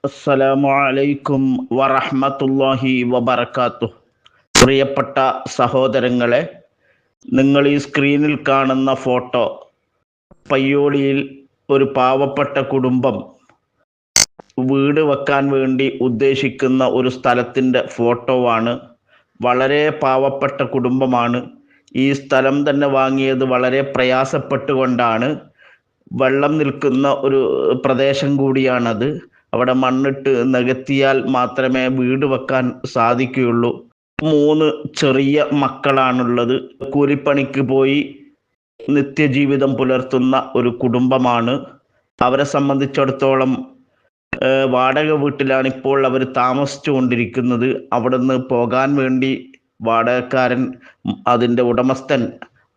അസ്സലാമു അലൈക്കും വറഹ്മത്തുള്ളാഹി വബറകാതുഹു. പ്രിയപ്പെട്ട സഹോദരങ്ങളെ, നിങ്ങൾ ഈ സ്ക്രീനിൽ കാണുന്ന ഫോട്ടോ പയ്യോളിയിൽ ഒരു പാവപ്പെട്ട കുടുംബം വീട് വെക്കാൻ വേണ്ടി ഉദ്ദേശിക്കുന്ന ഒരു സ്ഥലത്തിൻ്റെ ഫോട്ടോ ആണ്. വളരെ പാവപ്പെട്ട കുടുംബമാണ്. ഈ സ്ഥലം തന്നെ വാങ്ങിയത് വളരെ പ്രയാസപ്പെട്ടുകൊണ്ടാണ്. വെള്ളം നിൽക്കുന്ന ഒരു പ്രദേശം കൂടിയാണത്. അവിടെ മണ്ണിട്ട് നികത്തിയാൽ മാത്രമേ വീട് വെക്കാൻ സാധിക്കുകയുള്ളൂ. 3 ചെറിയ മക്കളാണുള്ളത്. കൂലിപ്പണിക്ക് പോയി നിത്യജീവിതം പുലർത്തുന്ന ഒരു കുടുംബമാണ്. അവരെ സംബന്ധിച്ചിടത്തോളം വാടക വീട്ടിലാണ് ഇപ്പോൾ അവർ താമസിച്ചു കൊണ്ടിരിക്കുന്നത്. അവിടുന്ന് പോകാൻ വേണ്ടി വാടകക്കാരൻ, അതിൻ്റെ ഉടമസ്ഥൻ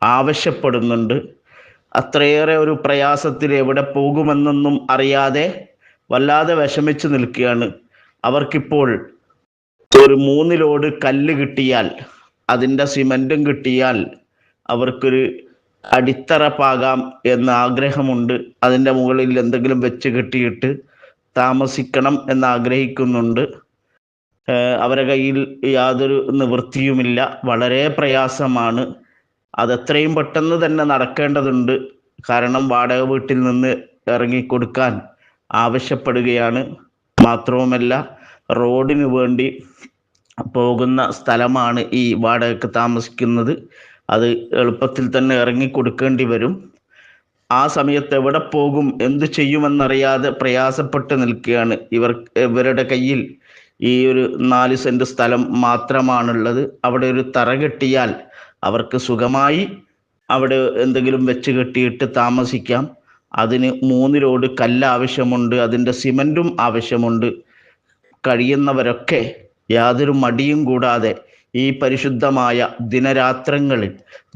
ആവശ്യപ്പെടുന്നുണ്ട്. അത്രയേറെ ഒരു പ്രയാസത്തിൽ എവിടെ പോകുമെന്നൊന്നും അറിയാതെ വല്ലാതെ വിഷമിച്ച് നിൽക്കുകയാണ്. അവർക്കിപ്പോൾ ഒരു 3 ലോഡ് കല്ല് കിട്ടിയാൽ, അതിൻ്റെ സിമൻറ്റും കിട്ടിയാൽ അവർക്കൊരു അടിത്തറ പാകാം എന്ന ആഗ്രഹമുണ്ട്. അതിൻ്റെ മുകളിൽ എന്തെങ്കിലും വെച്ച് കെട്ടിയിട്ട് താമസിക്കണം എന്നാഗ്രഹിക്കുന്നുണ്ട്. അവരുടെ കയ്യിൽ യാതൊരു നിവൃത്തിയുമില്ല. വളരെ പ്രയാസമാണ്. അതെത്രയും പെട്ടെന്ന് തന്നെ നടക്കേണ്ടതുണ്ട്. കാരണം വാടക വീട്ടിൽ നിന്ന് ഇറങ്ങിക്കൊടുക്കാൻ ആവശ്യപ്പെടുകയാണ്. മാത്രവുമല്ല, റോഡിന് വേണ്ടി പോകുന്ന സ്ഥലമാണ് ഈ വാടകയ്ക്ക് താമസിക്കുന്നത്. അത് എളുപ്പത്തിൽ തന്നെ ഇറങ്ങിക്കൊടുക്കേണ്ടി വരും. ആ സമയത്ത് എവിടെ പോകും, എന്തു ചെയ്യുമെന്നറിയാതെ പ്രയാസപ്പെട്ട് നിൽക്കുകയാണ്. ഇവരുടെ കയ്യിൽ ഈ ഒരു 4 സെൻറ്റ് സ്ഥലം മാത്രമാണുള്ളത്. അവിടെ ഒരു തറ കെട്ടിയാൽ അവർക്ക് സുഖമായി അവിടെ എന്തെങ്കിലും വെച്ച് കെട്ടിയിട്ട് താമസിക്കാം. അതിന് 3 ലോഡ് കല്ല് ആവശ്യമുണ്ട്. അതിൻ്റെ സിമൻറ്റും ആവശ്യമുണ്ട്. കഴിയുന്നവരൊക്കെ യാതൊരു മടിയും കൂടാതെ ഈ പരിശുദ്ധമായ ദിനരാത്രങ്ങളിൽ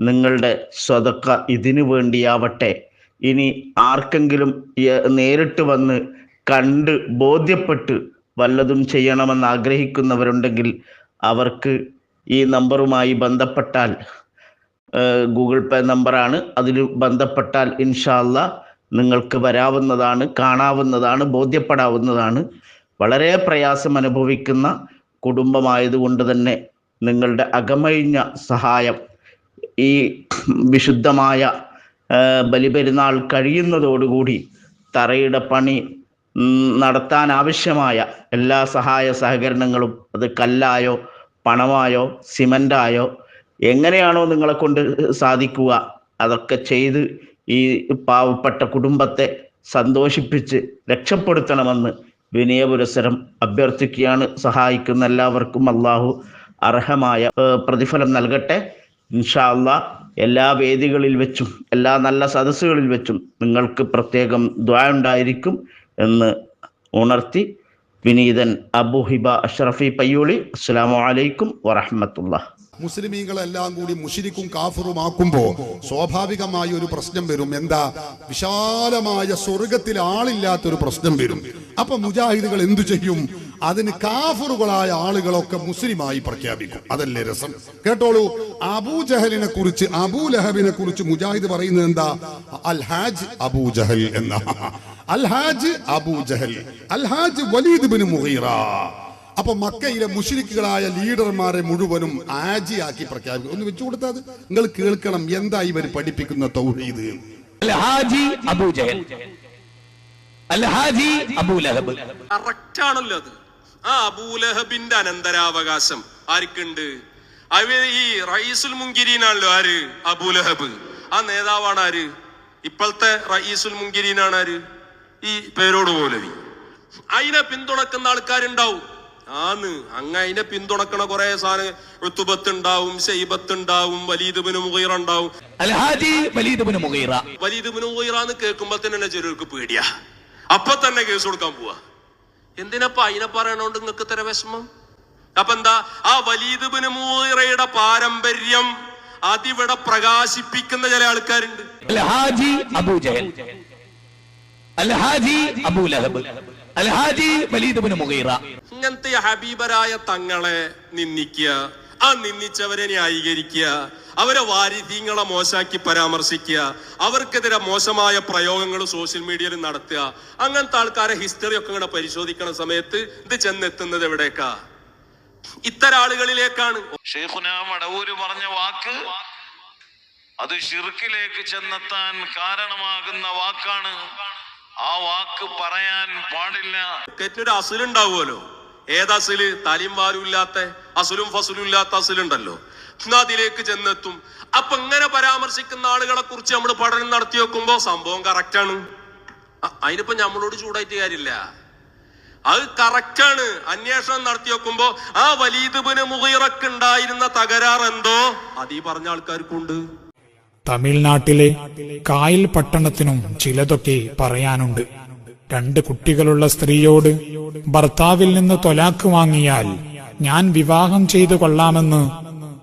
നിങ്ങളുടെ സ്വതക്ക ഇതിനു വേണ്ടിയാവട്ടെ. ഇനി ആർക്കെങ്കിലും നേരിട്ട് വന്ന് കണ്ട് ബോധ്യപ്പെട്ട് വല്ലതും ചെയ്യണമെന്ന് ആഗ്രഹിക്കുന്നവരുണ്ടെങ്കിൽ അവർക്ക് ഈ നമ്പറുമായി ബന്ധപ്പെട്ടാൽ, ഗൂഗിൾ പേ നമ്പറാണ്, അതിൽ ബന്ധപ്പെട്ടാൽ ഇൻഷാ അല്ലാ നിങ്ങൾക്ക് വരാവുന്നതാണ്, കാണാവുന്നതാണ്, ബോധ്യപ്പെടാവുന്നതാണ്. വളരെ പ്രയാസം അനുഭവിക്കുന്ന കുടുംബമായതുകൊണ്ട് തന്നെ നിങ്ങളുടെ അകമഴിഞ്ഞ സഹായം ഈ വിശുദ്ധമായ ബലിപെരുന്നാൾ കഴിയുന്നതോടുകൂടി തറയുടെ പണി നടത്താൻ ആവശ്യമായ എല്ലാ സഹായ സഹകരണങ്ങളും, അത് കല്ലായോ പണമായോ സിമൻ്റായോ എങ്ങനെയാണോ നിങ്ങളെ കൊണ്ട് സാധിക്കുക, അതൊക്കെ ചെയ്ത് ഈ പാവപ്പെട്ട കുടുംബത്തെ സന്തോഷിപ്പിച്ച് രക്ഷപ്പെടുത്തണമെന്ന് വിനയപുരസരം അഭ്യർത്ഥിക്കുകയാണ്. സഹായിക്കുന്ന എല്ലാവർക്കും അള്ളാഹു അർഹമായ പ്രതിഫലം നൽകട്ടെ. ഇൻഷാ അല്ലാ എല്ലാ വേദികളിൽ വെച്ചും എല്ലാ നല്ല സദസ്സുകളിൽ വെച്ചും നിങ്ങൾക്ക് പ്രത്യേകം ദുആ ഉണ്ടായിരിക്കും എന്ന് ഉണർത്തി വിനീതൻ അബൂ ഹിബ അഷ്റഫി പയ്യോളി. അസ്സലാമു അലൈക്കും വറഹ്മത്തുള്ളാഹി. മുസ്ലിമീങ്ങളെല്ലാം കൂടി മുശ്രിക്കും കാഫിറുമാക്കുമ്പോൾ സ്വാഭാവികമായ ഒരു പ്രശ്നം വരും. എന്താ? വിശാലമായ സ്വർഗത്തിൽ ആളില്ലാത്തൊരു പ്രശ്നം വരും. അപ്പൊ മുജാഹിദുകൾ എന്തു ചെയ്യും? അതിന് കാഫിറുകളായ ആളുകളൊക്കെ മുസ്ലിമായി പ്രഖ്യാപിക്കും. അതല്ലേ രസം? കേട്ടോളൂ. അബൂജഹലിനെ കുറിച്ച്, അബൂലഹബിനെ കുറിച്ച് മുജാഹിദ് പറയുന്നത് എന്താ? അൽഹാജ് അബൂജഹൽ എന്ന. അൽഹാജ് അബൂജഹൽ, അൽഹാജ് വലീദ് ഇബ്നു മുഗീറ. അപ്പൊ മക്കയിലെ മുശ്രിക്കുകളായ ലീഡർമാരെ മുഴുവനും ആജിയാക്കി പ്രഖ്യാപിക്കും. ഒന്ന് വെച്ചു കൊടുത്താൽ നിങ്ങൾ കേൾക്കണം എന്താ ഇവർ പഠിപ്പിക്കുന്ന തൗഹീദ്. അൽഹാജി അബൂജഹൽ, അൽഹാജി അബൂലഹബ്. കറക്റ്റ് ആണല്ലോ അത്. ആ അബൂലഹബിന്റെ അനന്തരാവകാശം ആർക്കുണ്ട്? ഈ റയീസുൽ മുൻകിരീനാണല്ലോ. ആര്? അബൂലഹബ്. ആ നേതാവാണ് ആര്? ഇപ്പോഴത്തെ റയീസുൽ മുൻകിരീനാണ് ആര്? ഈ പേരോട് മൗലവി. അതിനെ പിന്തുണക്കുന്ന ആൾക്കാരുണ്ടാവും. അതിനെ പിന്തുണക്കണ കുറെ സാധനം, ഉത്തുബത്ത് ഉണ്ടാവും, ശൈബത്ത് ഉണ്ടാവും, വലീദ് ഇബ്നു മുഗീറ ഉണ്ടാവും. അൽഹാജി വലീദ് ഇബ്നു മുഗീറ. വലീദ് ഇബ്നു മുഗീറ എന്ന് കേൾക്കുമ്പോൾ തന്നെ ചിലർക്ക് പേടിയാ. അപ്പൊ തന്നെ കേസ് കൊടുക്കാൻ പോവാ. എന്തിനപ്പ അതിനെ പറയണോണ്ട് നിങ്ങൾക്ക് ഇത്ര വിഷമം? അപ്പൊ എന്താ? ആ വലീദ് ഇബ്നു മുഗീറയുടെ പാരമ്പര്യം അതിവിടെ പ്രകാശിപ്പിക്കുന്ന ചില ആൾക്കാരുണ്ട്. അൽഹാജി അബൂജഹൽ, അൽഹാജി അബൂലഹബ്, അൽഹാജി വലീദ് ഇബ്നു മുഗീറ. ഇങ്ങനത്തെ ഹബീബരായ തങ്ങളെ നിന്ദിക്കുക, ആ നിന്ദിച്ചവരെ ന്യായീകരിക്കുക, അവരെ വാരിധീങ്ങളെ മോശമാക്കി പരാമർശിക്കുക, അവർക്കെതിരെ മോശമായ പ്രയോഗങ്ങൾ സോഷ്യൽ മീഡിയയിൽ നടത്തുക, അങ്ങനത്തെ ആൾക്കാരെ ഹിസ്റ്ററി ഒക്കെ ഇങ്ങനെ പരിശോധിക്കണ സമയത്ത് ഇത് ചെന്നെത്തുന്നത് എവിടേക്കാ? ഇത്തരം ആളുകളിലേക്കാണ്. ഷെയ്ഖുന മടവൂര് പറഞ്ഞ വാക്ക് അത് ശിർക്കിലേക്ക് ചെന്നെത്താൻ കാരണമാകുന്ന വാക്കാണ്. ആ വാക്ക് പറയാൻ പാടില്ല. ഒരു അസുലുണ്ടാവുമല്ലോ, ഏതസുല്? തലിയും വാലും ഇല്ലാത്ത അസുലും ഫസുലും ഇല്ലാത്ത അസുലുണ്ടല്ലോ, അതിലേക്ക് ചെന്നെത്തും. അപ്പൊ ഇങ്ങനെ പരാമർശിക്കുന്ന ആളുകളെ കുറിച്ച് നമ്മൾ പഠനം നടത്തി വെക്കുമ്പോ സംഭവം കറക്റ്റാണ്. അതിനിപ്പോ നമ്മളോട് ചൂടായിട്ട് കാര്യമില്ല, അത് കറക്റ്റാണ്. അന്വേഷണം നടത്തി വെക്കുമ്പോ ആ വലീദ് ഇബ്നു മുഗീറക്ക് ഉണ്ടായിരുന്ന തകരാർ എന്തോ അതീ പറഞ്ഞ ആൾക്കാർക്കുണ്ട്. തമിഴ്നാട്ടിലെ കായൽ പട്ടണത്തിനും ചിലതൊക്കെ പറയാനുണ്ട്. 2 കുട്ടികളുള്ള സ്ത്രീയോട് ഭർത്താവിൽ നിന്ന് തൊലാക്ക് വാങ്ങിയാൽ ഞാൻ വിവാഹം ചെയ്തു കൊള്ളാമെന്ന്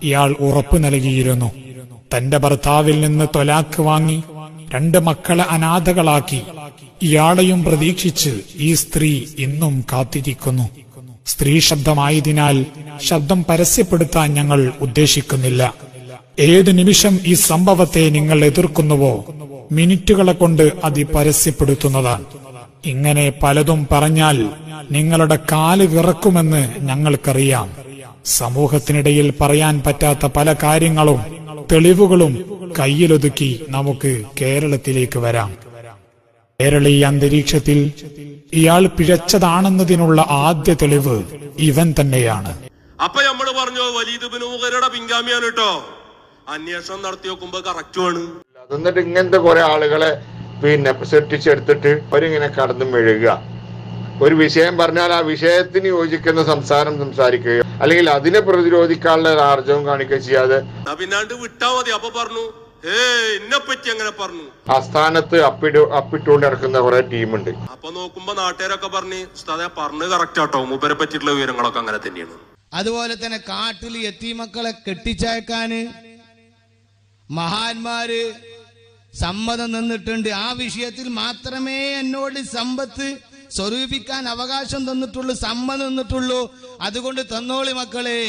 ഇയാൾ ഉറപ്പു നൽകിയിരുന്നു. തന്റെ ഭർത്താവിൽ നിന്ന് തൊലാക്ക് വാങ്ങി 2 മക്കളെ അനാഥകളാക്കി ഇയാളെയും പ്രതീക്ഷിച്ച് ഈ സ്ത്രീ ഇന്നും കാത്തിരിക്കുന്നു. സ്ത്രീ ശബ്ദമായതിനാൽ ശബ്ദം പരസ്യപ്പെടുത്താൻ ഞങ്ങൾ ഉദ്ദേശിക്കുന്നില്ല. ഏത് നിമിഷം ഈ സംഭവത്തെ നിങ്ങൾ എതിർക്കുന്നുവോ മിനിറ്റുകളെ കൊണ്ട് അത് പരസ്യപ്പെടുത്തുന്നതാണ്. ഇങ്ങനെ പലതും പറഞ്ഞാൽ നിങ്ങളുടെ കാല് വിറക്കുമെന്ന് ഞങ്ങൾക്കറിയാം. സമൂഹത്തിനിടയിൽ പറയാൻ പറ്റാത്ത പല കാര്യങ്ങളും തെളിവുകളും കയ്യിലൊതുക്കി നമുക്ക് കേരളത്തിലേക്ക് വരാം. കേരളീയ അന്തരീക്ഷത്തിൽ ഇയാൾ പിഴച്ചതാണെന്നതിനുള്ള ആദ്യ തെളിവ് ഇവൻ തന്നെയാണ്. അപ്പൊ നമ്മള് പറഞ്ഞു വലീദ് ഇബ്നു മുഗീറയുടെ പിൻഗാമിയാണ് കേട്ടോ. അന്വേഷണം നടത്തി നോക്കുമ്പോ കറക്റ്റുമാണ്. എന്നിട്ട് ഇങ്ങനത്തെ കുറെ ആളുകളെ സൃഷ്ടിച്ചെടുത്തിട്ട് അവരിങ്ങനെ കടന്നു മെഴുകുക. ഒരു വിഷയം പറഞ്ഞാൽ ആ വിഷയത്തിന് യോജിക്കുന്ന സംസാരിക്കുകയോ അല്ലെങ്കിൽ അതിനെ പ്രതിരോധിക്കാനുള്ള ആർജവും കാണിക്കുകയോ ചെയ്യാതെ പിന്നാണ്ട് വിട്ടാ മതി. അപ്പൊ പറഞ്ഞു എന്നെ പറ്റി അങ്ങനെ പറഞ്ഞു. ആസ്ഥാനത്ത് അപ്പിട്ടുകൊണ്ട് ഇറക്കുന്ന കുറെ ടീമുണ്ട്. അപ്പൊ നോക്കുമ്പോ നാട്ടുകാരൊക്കെ പറഞ്ഞു ഉസ്താദെ പറഞ്ഞു കറക്റ്റ് ആട്ടോ, മൂപ്പരെ പറ്റിയിട്ടുള്ള വിവരങ്ങളൊക്കെ അങ്ങനെ തന്നെയാണ്. അതുപോലെ തന്നെ കാട്ടിൽ യതീമക്കളെ കെട്ടിച്ചയക്കാന് മഹാന്മാര് സമ്മതം നിന്നിട്ടുണ്ട്. ആ വിഷയത്തിൽ മാത്രമേ എന്നോട് സമ്പത്ത് സ്വരൂപിക്കാൻ അവകാശം തന്നിട്ടുള്ളൂ, സമ്മതം നിന്നിട്ടുള്ളൂ. അതുകൊണ്ട് തന്നോളി മക്കളെ.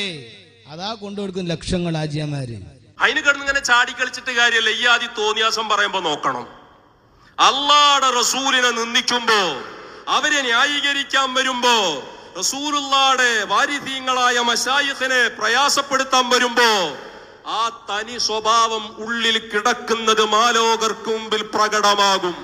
അതാ കൊണ്ടുകൊടുക്കും ലക്ഷങ്ങൾ ആജിയമാര്. അതിന് കിടന്ന് ഇങ്ങനെ ചാടി കളിച്ചിട്ട് കാര്യമല്ല. ഈ ആദ്യം തോന്നിയാസം പറയുമ്പോ നോക്കണം. അള്ളാഹുവിന്റെ റസൂലിനെ നിന്ദിക്കുമ്പോ, അവരെ ന്യായീകരിക്കാൻ വരുമ്പോ, റസൂലുള്ളാഹിയുടെ വാരിധീങ്ങളായ മശായിഖിനെ പ്രയാസപ്പെടുത്താൻ വരുമ്പോ ആ തനി സ്വഭാവം ഉള്ളിൽ കിടക്കുന്നത് മാലോകർക്ക് മുമ്പിൽ പ്രകടമാകും.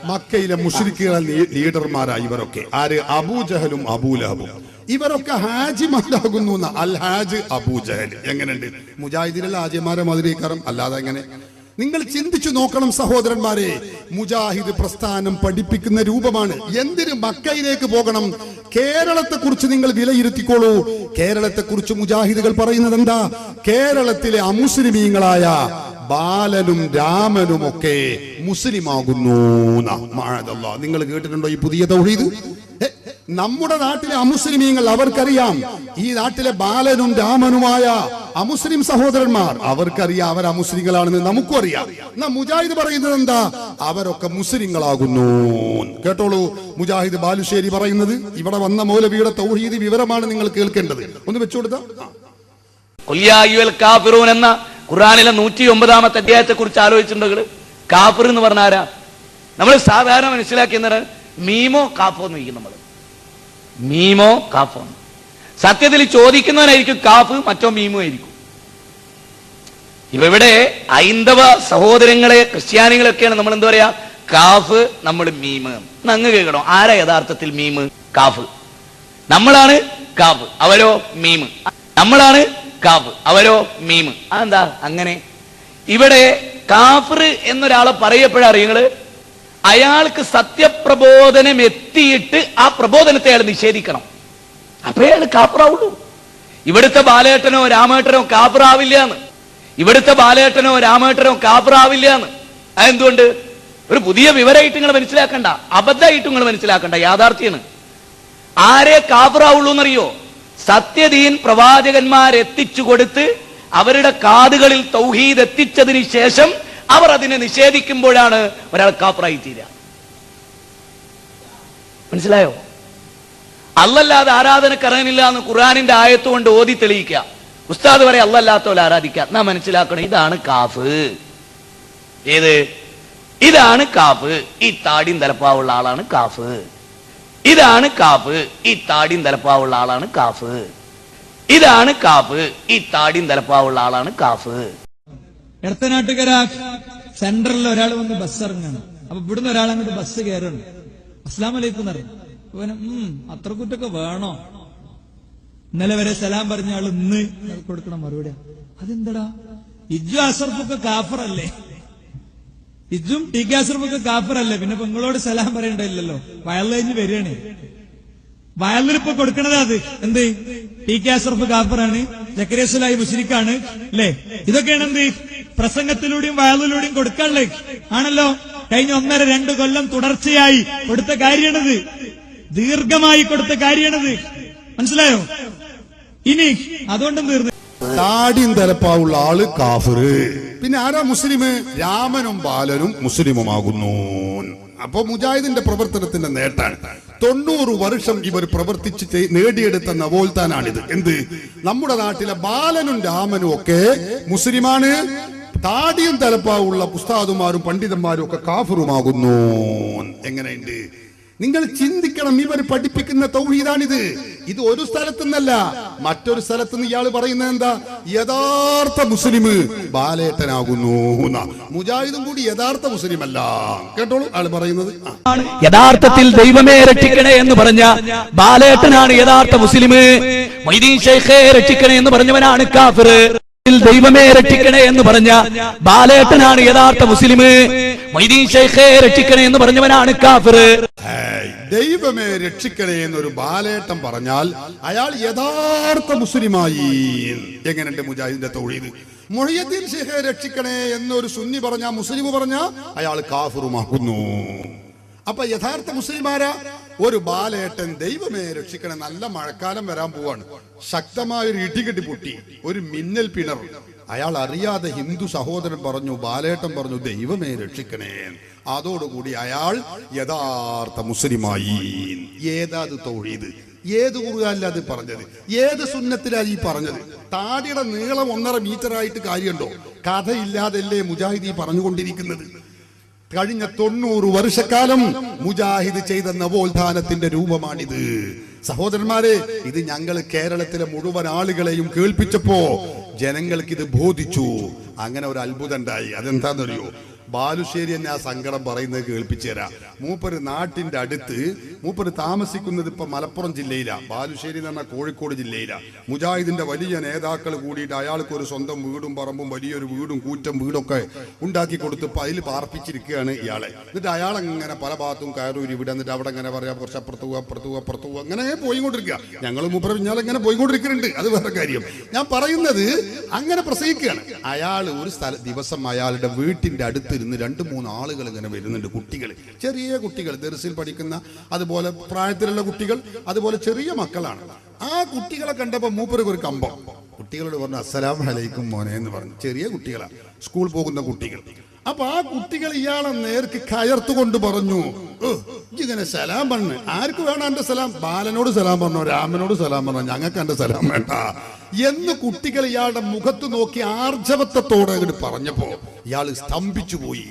മക്കയിലെ മുശ്രിക്കുകളുടെ ലീഡർമാരായി ഇവരൊക്കെ. ആര്? അബൂജഹലും അബൂലഹബും. ഇവരൊക്കെ ഹാജിമാരാകുന്നു. അൽ ഹാജ് അബൂജഹൽ. എങ്ങനെയുണ്ട്? മുജാഹിദിലുള്ള ഹാജിമാരെ മധുരീകരം അല്ലാതെ എങ്ങനെ? നിങ്ങൾ ചിന്തിച്ചു നോക്കണം സഹോദരന്മാരെ. മുജാഹിദ് പ്രസ്ഥാനം പഠിപ്പിക്കുന്ന രൂപമാണ്. എന്തിന് മക്കയിലേക്ക് പോകണം? കേരളത്തെ കുറിച്ച് നിങ്ങൾ വിലയിരുത്തിക്കോളൂ. കേരളത്തെ കുറിച്ച് മുജാഹിദുകൾ പറയുന്നത് എന്താ? കേരളത്തിലെ അമുസ്ലിമീങ്ങളായ ബാലനും രാമനും ഒക്കെ മുസ്ലിമാകുന്നു. നിങ്ങൾ കേട്ടിട്ടുണ്ടോ ഈ പുതിയ തൗഹീദ്? നമ്മുടെ നാട്ടിലെ അമുസ്ലിമീങ്ങൾ അവർക്കറിയാം. ഈ നാട്ടിലെ ബാലനും രാമനുമായ അമുസ്ലിം സഹോദരന്മാർ അവർക്കറിയാം അവർ അമുസ്ലിങ്ങളാണെന്ന് നമുക്കും അറിയാം. എന്നാ മുജാഹിദ് പറയുന്നത് എന്താ? അവരൊക്കെ മുസ്ലിങ്ങളാകുന്നു. കേട്ടോളൂ മുജാഹിദ് ബാലുശ്ശേരി പറയുന്നത്. ഇവിടെ വന്ന മൗലവിയുടെ തൗഹീദ് വിവരമാണ് നിങ്ങൾ കേൾക്കേണ്ടത്. ഒന്ന് വെച്ചുകൊടുത്ത എന്ന ഖുർആനിലെ 109-ാമത്തെ അധ്യായത്തെ കുറിച്ച് ആലോചിച്ചിട്ടുണ്ടെങ്കിൽ കാഫിർ എന്ന് പറഞ്ഞ ആരാ? നമ്മൾ സാധാരണ മനസ്സിലാക്കുന്നത് മീമോ കാഫോ എന്ന് ചോദിക്കും. നമ്മൾ മീമോ കാഫോ. സത്യത്തിൽ ചോദിക്കുന്നവനായിരിക്കും കാഫ്, മറ്റോ മീമോ ആയിരിക്കും. ഇവിടെ ഹൈന്ദവ സഹോദരങ്ങളെ ക്രിസ്ത്യാനികളൊക്കെയാണ് നമ്മൾ എന്താ പറയാ കാഫ്, നമ്മൾ മീമ്. അങ്ങ് കേൾക്കണോ? ആരാ യഥാർത്ഥത്തിൽ മീമ്? കാഫ്. നമ്മളാണ് കാഫ്, അവരോ മീമ്. നമ്മളാണ് കാഫ്, അവരോ മീമ്. അതെന്താ അങ്ങനെ? ഇവിടെ കാഫിർ എന്നൊരാളെ പറയപ്പെടാറിയങ്ങള് അയാൾക്ക് സത്യപ്രബോധനം എത്തിയിട്ട് ആ പ്രബോധനത്തെ അയാൾ നിഷേധിക്കണം. അപ്പൊ അയാൾ കാഫിറാവുള്ളൂ. ഇവിടുത്തെ ബാലേട്ടനോ രാമേട്ടനോ കാഫിറാവില്ല എന്ന്. ഇവിടുത്തെ ബാലേട്ടനോ രാമേട്ടനോ കാഫിറാവില്ല എന്ന്. അതെന്തുകൊണ്ട്? ഒരു പുതിയ വിവരമായിട്ട് നിങ്ങൾ മനസ്സിലാക്കണ്ട, അബദ്ധമായിട്ട് നിങ്ങൾ മനസ്സിലാക്കണ്ട, യാഥാർത്ഥ്യമാണ്. ആരെ കാഫിറാവുള്ളൂ എന്നറിയോ? സത്യദീൻ പ്രവാചകന്മാരെത്തിച്ചു കൊടുത്ത് അവരുടെ കാതുകളിൽ തൗഹീദ് എത്തിച്ചതിന് ശേഷം അവർ അതിനെ നിഷേധിക്കുമ്പോഴാണ് ഒരാൾ കാഫിറായി തീരുക. മനസ്സിലായോ? അല്ലല്ലാതെ ആരാധനക്കറിയില്ല എന്ന് ഖുർആനിന്റെ ആയത്ത് കൊണ്ട് ഓതി തെളിയിക്കുക. ഉസ്താദ് പറയാം അല്ലാത്തവരെ ആരാധിക്കാം. നാം മനസ്സിലാക്കണം, ഇതാണ് കാഫ്. ഏത്? ഇതാണ് കാഫ്. ഈ താടിയും തലപ്പാവുള്ള ആളാണ് കാഫ്. ഇതാണ് കാഫ്. ഈ താടിയും തലപ്പാവുള്ള ആളാണ് കാഫ്. ഇതാണ് കാഫ്. ഈ താടിയും തലപ്പാവുള്ള ആളാണ് കാഫ്. എടത്തനാട്ടുകര സെൻട്രലിൽ ഒരാൾ വന്ന് ബസ് ഇറങ്ങാണ്. അപ്പൊ ഇവിടുന്ന് ഒരാൾ അങ്ങോട്ട് ബസ് കയറുന്നു. അസ്സലാമു അലൈക്കും പറഞ്ഞു. അത്ര കുറ്റൊക്കെ വേണോ? ഇന്നലെ വരെ സലാം പറഞ്ഞ ആൾ ഇന്ന് കൊടുക്കണം മറുപടി. അതെന്താടാ? ഇജ്ജു അസർഫൊക്കെ കാഫറല്ലേ? ഇജ്ജും ടി കെ അസർഫൊക്കെ കാഫറല്ലേ? പിന്നെ നിങ്ങളോട് സലാം പറയണ്ടില്ലല്ലോ. വയൽ കഴിഞ്ഞ് വരികയാണ്. വയലിലിപ്പോ കൊടുക്കണത് അത് എന്ത്? ടി കെ അസർഫ് കാഫറാണ്, ജക്കരിയ സുലായി മുശ്രിക്കാണ് അല്ലേ? ഇതൊക്കെയാണ് എന്ത് പ്രസംഗത്തിലൂടെയും വയലിലൂടെയും കൊടുക്കാനുള്ളത് ആണല്ലോ. കഴിഞ്ഞ 1.5-2 കൊല്ലം തുടർച്ചയായി കൊടുത്ത കാര്യമാണിത്. ദീർഘമായി കൊടുത്ത കാര്യമാണിത്. മനസ്സിലായോ? ഇനി അതുകൊണ്ടും തീർന്നു. താടിയും തലപ്പാവുള്ള ആള് കാഫിറ്. പിന്നെ ആരാ മുസ്ലിം? രാമനും ബാലനും മുസ്ലിമുമാകുന്നു. അപ്പൊ മുജാഹിദിന്റെ പ്രവർത്തനത്തിന്റെ നേട്ടാണ്. 90 വർഷം ഇവർ പ്രവർത്തിച്ച് നേടിയെടുത്ത നവോത്ഥാനാണിത്. എന്ത്? നമ്മുടെ നാട്ടിലെ ബാലനും രാമനും ഒക്കെ മുസ്ലിമാണ്. താടിയും തലപ്പാവുള്ള ഉസ്താദുമാരും പണ്ഡിതന്മാരും ഒക്കെ കാഫിറുമാകുന്നു. എങ്ങനെയുണ്ട്? നിങ്ങൾ ചിന്തിക്കണം. ഇവർ പഠിപ്പിക്കുന്ന തൗഹീദാണിത്. ഇത് ഒരു സ്ഥലത്തുനിന്നല്ല, മറ്റൊരു സ്ഥലത്തുനിന്ന് ഇയാൾ പറയുന്നത് എന്താ? യഥാർത്ഥ മുസ്ലിം ബാലേട്ടനാകുന്നു. മുജാഹിദും കൂടി യഥാർത്ഥ മുസ്ലിം അല്ല. കേട്ടോളൂ ആള് പറയുന്നത്. യഥാർത്ഥത്തിൽ ദൈവമേ രക്ഷിക്കണേ എന്ന് പറഞ്ഞ ബാലേട്ടനാണ് യഥാർത്ഥ മുസ്ലിം. മൊയ്തീൻ ശൈഖേ രക്ഷിക്കണേ എന്ന് പറഞ്ഞവനാണ് കാഫിർ. ദൈവമേ രക്ഷിക്കണേ എന്ന് പറഞ്ഞ ബാലേട്ടനാണ് യഥാർത്ഥ മുസ്ലിം. മൊയ്തീൻ ശൈഖേ രക്ഷിക്കണേ എന്ന് പറഞ്ഞവനാണ് കാഫിർ. ദൈവമേ രക്ഷിക്കണേ എന്നൊരു ബാലേട്ടൻ പറഞ്ഞാൽ അയാൾ യഥാർത്ഥ മുസ്ലിമായി. എങ്ങനെയുണ്ട് മുജാഹിദിന്റെ തൗഹീദ്? മുഹയ്യദ്ദീൻ ശൈഖേ രക്ഷിക്കണേ എന്നൊരു സുന്നി പറഞ്ഞ മുസ്ലിം പറഞ്ഞ അയാൾ കാഫിറുമാകുന്നു. അപ്പൊ യഥാർത്ഥ മുസ്ലിമാരാ? ഒരു ബാലേട്ടൻ ദൈവമേ രക്ഷിക്കണേ. നല്ല മഴക്കാലം വരാൻ പോവാണ്. ശക്തമായൊരു ഇടികെട്ടി പൊട്ടി, ഒരു മിന്നൽ പിണർ. അയാൾ അറിയാതെ ഹിന്ദു സഹോദരൻ പറഞ്ഞു, ബാലേട്ടൻ പറഞ്ഞു ദൈവമേ രക്ഷിക്കണേ. അതോടുകൂടി അയാൾ യഥാർത്ഥ മുസ്ലിമായി. ഏതാത് തൗഹീദ്? ഏത് ഖുർആനിലാ അത് പറഞ്ഞത്? ഏത് സുന്നത്തിലാ ഈ പറഞ്ഞത്? താടിയുടെ നീളം 1.5 മീറ്റർ ആയിട്ട് കാര്യമുണ്ടോ? കഥയില്ലാതല്ലേ മുജാഹിദ് പറഞ്ഞുകൊണ്ടിരിക്കുന്നത്? കഴിഞ്ഞ 90 വർഷക്കാലം മുജാഹിദ് ചെയ്ത നവോത്ഥാനത്തിന്റെ രൂപമാണിത്. സഹോദരന്മാരെ, ഇത് ഞങ്ങൾ കേരളത്തിലെ മുഴുവൻ ആളുകളെയും കേൾപ്പിച്ചപ്പോ ജനങ്ങൾക്ക് ഇത് ബോധിച്ചു. അങ്ങനെ ഒരു അത്ഭുതം ഉണ്ടായി. അതെന്താണെന്നറിയോ? ബാലുശ്ശേരി എന്നെ ആ സങ്കടം പറയുന്നത് കേൾപ്പിച്ചു തരാം. മൂപ്പര് നാട്ടിന്റെ അടുത്ത്, മൂപ്പര് താമസിക്കുന്നത് ഇപ്പൊ മലപ്പുറം ജില്ലയിലാ. ബാലുശ്ശേരി എന്ന് പറഞ്ഞാൽ കോഴിക്കോട് ജില്ലയിലാ. മുജാഹിദിന്റെ വലിയ നേതാക്കൾ കൂടിയിട്ട് അയാൾക്ക് ഒരു സ്വന്തം വീടും പറമ്പും വലിയൊരു വീടും കൂറ്റം വീടൊക്കെ ഉണ്ടാക്കി കൊടുത്തപ്പോ അതിൽ പാർപ്പിച്ചിരിക്കുകയാണ് ഇയാളെ. എന്നിട്ട് അയാളങ്ങനെ പല ഭാഗത്തും കയറൂരി ഇവിടെ, എന്നിട്ട് അവിടെ അങ്ങനെ പറയാം, കുറച്ച് അപ്പുറത്തു അങ്ങനെ പോയിക്കൊണ്ടിരിക്കുക. ഞങ്ങൾ മൂപ്പര് പിന്നാലെ പോയിക്കൊണ്ടിരിക്കുന്നുണ്ട്. അത് വേറെ കാര്യം. ഞാൻ പറയുന്നത് അങ്ങനെ പ്രസംഗിക്കുകയാണ്. അയാൾ ഒരു ദിവസം അയാളുടെ വീട്ടിന്റെ അടുത്ത് 2-3 ആളുകൾ ഇങ്ങനെ വരുന്നുണ്ട്. കുട്ടികൾ, ചെറിയ കുട്ടികൾ, ദർസിൽ പഠിക്കുന്ന, അതുപോലെ പ്രായത്തിലുള്ള കുട്ടികൾ, അതുപോലെ ചെറിയ മക്കളാണ്. ആ കുട്ടികളെ കണ്ടപ്പോ മൂപ്പർക്ക് ഒരു കമ്പം. കുട്ടികളോട് പറഞ്ഞു അസ്സലാമു അലൈക്കും മോനെ എന്ന് പറഞ്ഞു. ചെറിയ കുട്ടികളാണ്, സ്കൂൾ പോകുന്ന കുട്ടികൾ. അപ്പൊ ആ കുട്ടികൾ ഇയാളെ നേർക്ക് കയർത്തുകൊണ്ട് പറഞ്ഞു, ഇങ്ങനെ സലാം പറഞ്ഞു. ആർക്ക് വേണം എന്റെ സലാം? ബാലനോട് സലാം പറഞ്ഞോ, രാമനോട് സലാം പറഞ്ഞോ, ഞങ്ങൾക്ക് എന്റെ സലാം വേണ്ട എന്ന് കുട്ടികൾ ഇയാളുടെ മുഖത്ത് നോക്കി ആർജവത്വത്തോടെ അങ്ങോട്ട് പറഞ്ഞപ്പോ ഇയാൾ സ്തംഭിച്ചു പോയി.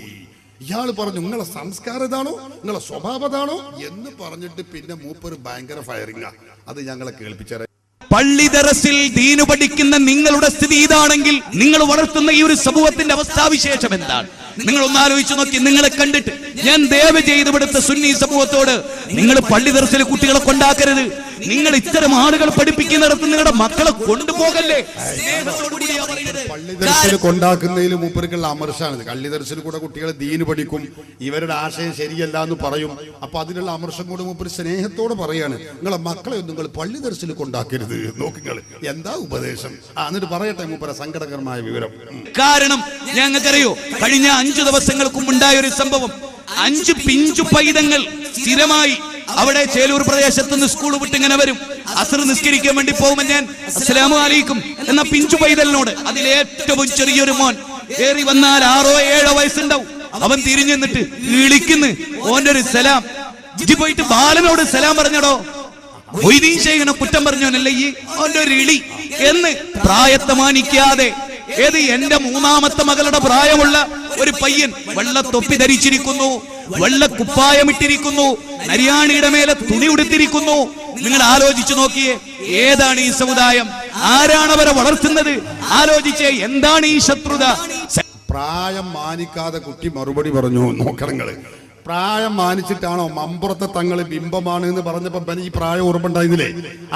ഇയാൾ പറഞ്ഞു, നിങ്ങളെ സംസ്കാരം ഇതാണോ, നിങ്ങളെ സ്വഭാവം ഇതാണോ എന്ന് പറഞ്ഞിട്ട് പിന്നെ മൂപ്പര് ഭയങ്കര ഫയറിംഗാ. അത് ഞങ്ങളെ കേൾപ്പിച്ചേരാ. പള്ളി ദറസിൽ ദീനു പഠിക്കുന്ന നിങ്ങളുടെ സ്ഥിതി ഇതാണെങ്കിൽ നിങ്ങൾ വളർത്തുന്ന ഈ ഒരു സമൂഹത്തിന്റെ അവസ്ഥാവിശേഷം എന്താണ്? നിങ്ങൾ ഒന്ന് ആലോചിച്ച് നോക്കി. നിങ്ങളെ കണ്ടിട്ട് ഞാൻ ദയവ് ചെയ്ത് ഇവിടുത്തെ സുന്നി സമൂഹത്തോട്, നിങ്ങൾ പള്ളി ദർസിലെ കുട്ടികളെ കൊണ്ടാക്കരുത്. നിങ്ങൾ ഇത്തരം ആളുകൾ പഠിപ്പിക്കുന്നിടത്ത് നിങ്ങളുടെ മക്കളെ കൊണ്ടുപോകല്ലേ. പള്ളി ദർസിൽ കൊണ്ടാക്കുന്നതിൽ മൂപ്പർക്കുള്ള അമർഷാണിത്. പള്ളി ദർസിൽ കൂടെ കുട്ടികൾ ദീന് പഠിക്കും, ഇവരുടെ ആശയം ശരിയല്ല എന്ന് പറയും. അപ്പൊ അതിനുള്ള അമർഷം കൂടെ മൂപ്പർ സ്നേഹത്തോടെ പറയാണ്, നിങ്ങളെ മക്കളെ ഒന്നും നിങ്ങൾ പള്ളി ദർസിൽ കൊണ്ടാക്കരുത്. നോക്കുക എന്താ ഉപദേശം. എന്നിട്ട് പറയട്ടെ മൂപ്പര സങ്കടകരമായ വിവരം. കാരണം ഞങ്ങൾക്കറിയോ, കഴിഞ്ഞ 5 ദിവസങ്ങൾക്ക് മുമ്പുണ്ടായ ഒരു സംഭവം. 5 പിഞ്ചു പൈതങ്ങൾ സ്ഥിരമായി അവിടെ ചേലൂർ പ്രദേശത്ത് നിന്ന് സ്കൂൾ വിട്ട് ഇങ്ങനെ വരും. അസ്ർ നിസ്കരിക്കാൻ വേണ്ടി പോകുമ്പോൾ ഞാൻ അസ്സലാമു അലൈക്കും എന്ന പിഞ്ചു പൈതലിനോട്, അതിലേറ്റവും ചെറിയൊരു മോൻ, ഏറി വന്നാൽ 6-7 വയസ്സുണ്ടാവും, അവൻ തിരിഞ്ഞു നിന്നിട്ട് വിളിക്കുന്നു, ഓന്റെ ഒരു സലാം. ഇജ്ജ് പോയിട്ട് ബാലനോട് സലാം പറഞ്ഞടോ. മൊയ്തീൻ ശൈഖിനെ കുറ്റം പറഞ്ഞോനല്ലേ ഈ? ഓന്റെ ഒരു ഇളി എന്ന് പ്രായത്തെ മാനിക്കാതെ ഏത് എന്റെ മൂന്നാമത്തെ മകളുടെ പ്രായമുള്ള ഒരു പയ്യൻ വെള്ള തൊപ്പി ധരിച്ചിരിക്കുന്നു, വെള്ള കുപ്പായമിട്ടിരിക്കുന്നു, നരിയാണിയുടെ മേലെ തുണി ഉടുത്തിരിക്കുന്നു. നിങ്ങൾ ആലോചിച്ചു നോക്കിയേ, ഏതാണ് ഈ സമുദായം? ആരാണ് അവരെ വളർത്തുന്നത്? ആലോചിച്ചേ, എന്താണ് ഈ ശത്രുത? പ്രായം മാനിക്കാതെ കുട്ടി മറുപടി പറഞ്ഞു. നോക്കണങ്ങള്, പ്രായം മാനിച്ചിട്ടാണോ മമ്പുറത്തെ തങ്ങള് ബിംബമാണ് എന്ന് പറഞ്ഞപ്പോ ഈ പ്രായം ഓർമ്മ ഉണ്ടായിരുന്നില്ലേ?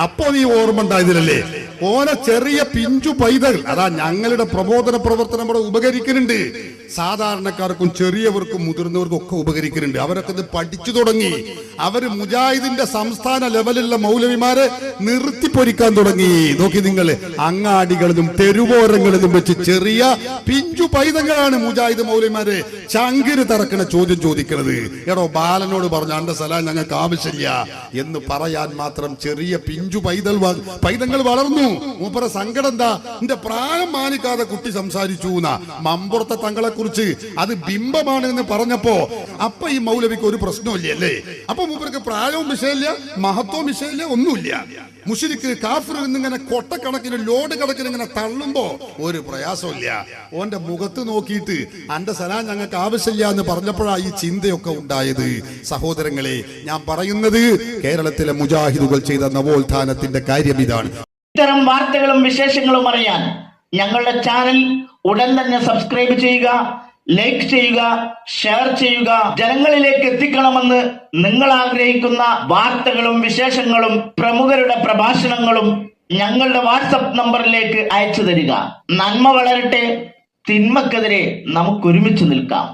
അപ്പൊ നീ ഓർമ്മ ഉണ്ടായിരുന്നില്ലല്ലേ? ഓനെ ചെറിയ പിഞ്ചു പൈതൽ അതാ ഞങ്ങളുടെ പ്രബോധന പ്രവർത്തനം ഇവിടെ ഉപകരിക്കുന്നുണ്ട്. സാധാരണക്കാർക്കും ചെറിയവർക്കും മുതിർന്നവർക്കും ഒക്കെ ഉപകരിക്കുന്നുണ്ട്. അവരൊക്കെ ഇത് പഠിച്ചു തുടങ്ങി. അവര് മുജാഹിദിന്റെ സംസ്ഥാന ലെവലിലുള്ള മൗലവിമാരെ നിർത്തിപ്പൊരിക്കാൻ തുടങ്ങി. നോക്കി നിങ്ങൾ, അങ്ങാടികളിലും തെരുവോരങ്ങളിലും വെച്ച് ചെറിയ പിഞ്ചു പൈതങ്ങളാണ് മുജാഹിദ് മൗലവിമാരെ ചങ്കിന് തറക്കണ ചോദ്യം ചോദിക്കുന്നത്. എടോ, ബാലനോട് പറഞ്ഞു അന്റെ സലാം ഞങ്ങൾക്ക് ആവശ്യമില്ല എന്ന് പറയാൻ മാത്രം ചെറിയ പിഞ്ചു പൈതങ്ങൾ വളർന്നു. മൂപ്പര സങ്കടം എന്താ? എന്റെ പ്രായം മാനിക്കാതെ കുട്ടി സംസാരിച്ചു എന്നാ. മമ്പുറത്തെ തങ്ങളെ കുറിച്ച് അത് ബിംബമാണ് എന്ന് പറഞ്ഞപ്പോ അപ്പൊ ഈ മൗലവിക്ക് ഒരു പ്രശ്നമില്ല അല്ലേ? അപ്പൊ മൂപ്പർക്ക് പ്രായവും വിഷയമില്ല, മഹത്വവും വിഷയമില്ല, ഒന്നുമില്ല. മുശ്രിക്ക് കാഫിർ എന്നിങ്ങനെ കൊട്ടക്കണക്കിന് ലോഡ് കണക്കിന് ഇങ്ങനെ തള്ളുമ്പോ ഒരു പ്രയാസമില്ല. ഓന്റെ മുഖത്ത് നോക്കിയിട്ട് അന്റെ സലാം ഞങ്ങൾക്ക് ആവശ്യമില്ല എന്ന് പറഞ്ഞപ്പോഴാണ് ഈ ചിന്തയൊക്കെ ഉണ്ടായത്. സഹോദരങ്ങളെ, ഞാൻ പറയുന്നത് കേരളത്തിലെ മുജാഹിദുകൾ ചെയ്ത നവോത്ഥാനത്തിന്റെ കാര്യം ഇതാണ്. ഇത്തരം വാർത്തകളും വിശേഷങ്ങളും അറിയാൻ ഞങ്ങളുടെ ചാനൽ ഉടൻ തന്നെ സബ്സ്ക്രൈബ് ചെയ്യുക, ലൈക്ക് ചെയ്യുക, ഷെയർ ചെയ്യുക. ജനങ്ങളിലേക്ക് എത്തിക്കണമെന്ന് നിങ്ങൾ ആഗ്രഹിക്കുന്ന വാർത്തകളും വിശേഷങ്ങളും പ്രമുഖരുടെ പ്രഭാഷണങ്ങളും ഞങ്ങളുടെ വാട്സപ്പ് നമ്പറിലേക്ക് അയച്ചു തരിക. നന്മ വളരട്ടെ, തിന്മക്കെതിരെ നമുക്കൊരുമിച്ച് നിൽക്കാം.